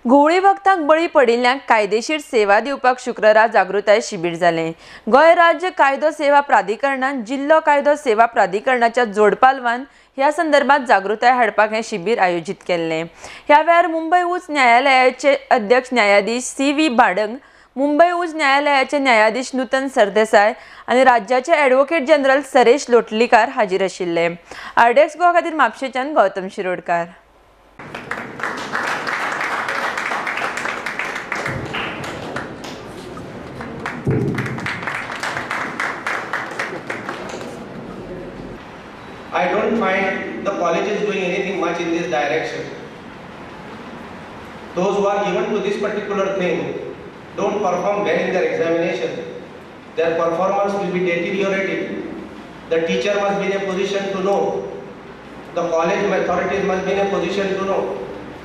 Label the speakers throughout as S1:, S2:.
S1: घुवळी वखदाक बळी पडिल्ल्यांक कायदेशीर सेवा दिवपाक शुक्रवार जागृताय शिबीर जालें। गोंय राज्य कायदो सेवा प्राधिकरणान जिल्लो कायदो सेवा प्राधिकरणाच्या जोडपालवान ह्या संदर्भात जागृताय हाडपाक हे शिबीर आयोजित केल्लें। ह्या वेळार मुंबय उच्च न्यायालयाचे अध्यक्ष न्यायाधीश सी.व्ही. भाडंग, मुंबय उच्च न्यायालयाचे न्यायाधीश नूतन सरदेसाय आनी राज्याचे ॲडव्होकेट जनरल सरेश लोटलीकार हाजीर आशिल्ले। आरडेक्स गोवा खातीर म्हापशेच्यान Gautam Shirodkar.
S2: I don't find the colleges doing anything much in this direction. Those who are given to this particular thing don't perform well in their examination. Their performance will be deteriorating. The teacher must be in a position to know. The college authorities must be in a position to know.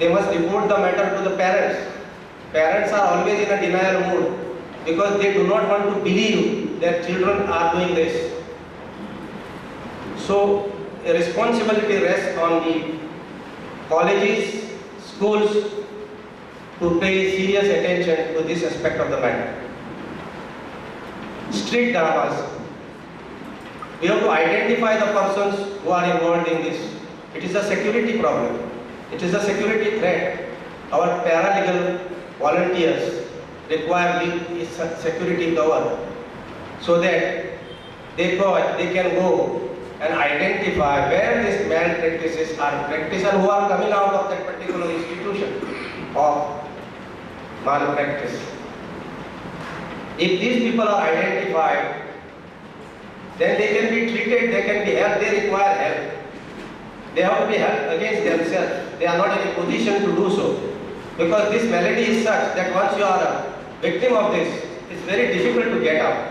S2: They must report the matter to the parents. Parents are always in a denial mood because they do not want to believe their children are doing this. So, a responsibility rests on the colleges, schools to pay serious attention to this aspect of the matter. Street dramas. We have to identify the persons who are involved in this. It is a security problem. It is a security threat. Our paralegal volunteers require security cover so that they can go and identify where these malpractices are practiced and who are coming out of that particular institution of malpractice. If these people are identified, then they can be treated, they can be helped, they require help. They have to be helped against themselves. They are not in a position to do so. Because this malady is such that once you are a victim of this, it's very difficult to get out.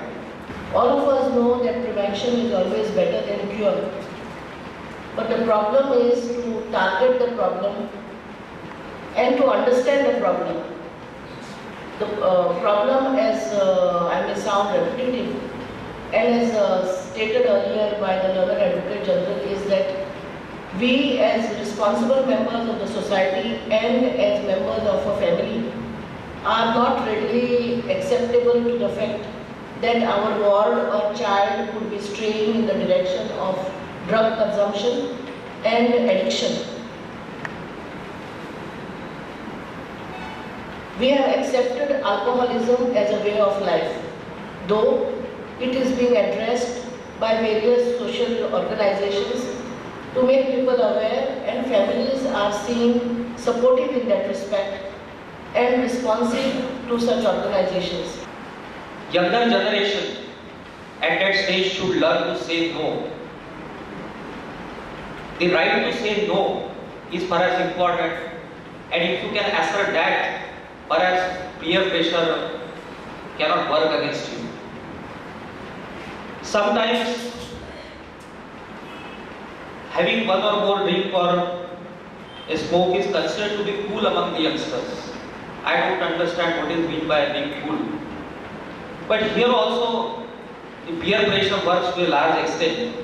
S3: All of us know that prevention is always better than cure. But the problem is to target the problem and to understand the problem. The problem, as I may sound repetitive, and as stated earlier by the Learned Advocate General, is that we as responsible members of the society and as members of a family are not readily acceptable to the fact that our ward or child could be straying in the direction of drug consumption and addiction. We have accepted alcoholism as a way of life, though it is being addressed by various social organizations to make people aware, and families are seen supportive in that respect and responsive to such organizations.
S4: Younger generation at that stage should learn to say no. The right to say no is perhaps important, and if you can assert that, perhaps peer pressure cannot work against you. Sometimes having one or more drink or a smoke is considered to be cool among the youngsters. I don't understand what is meant by being cool. But here also the peer pressure works to a large extent.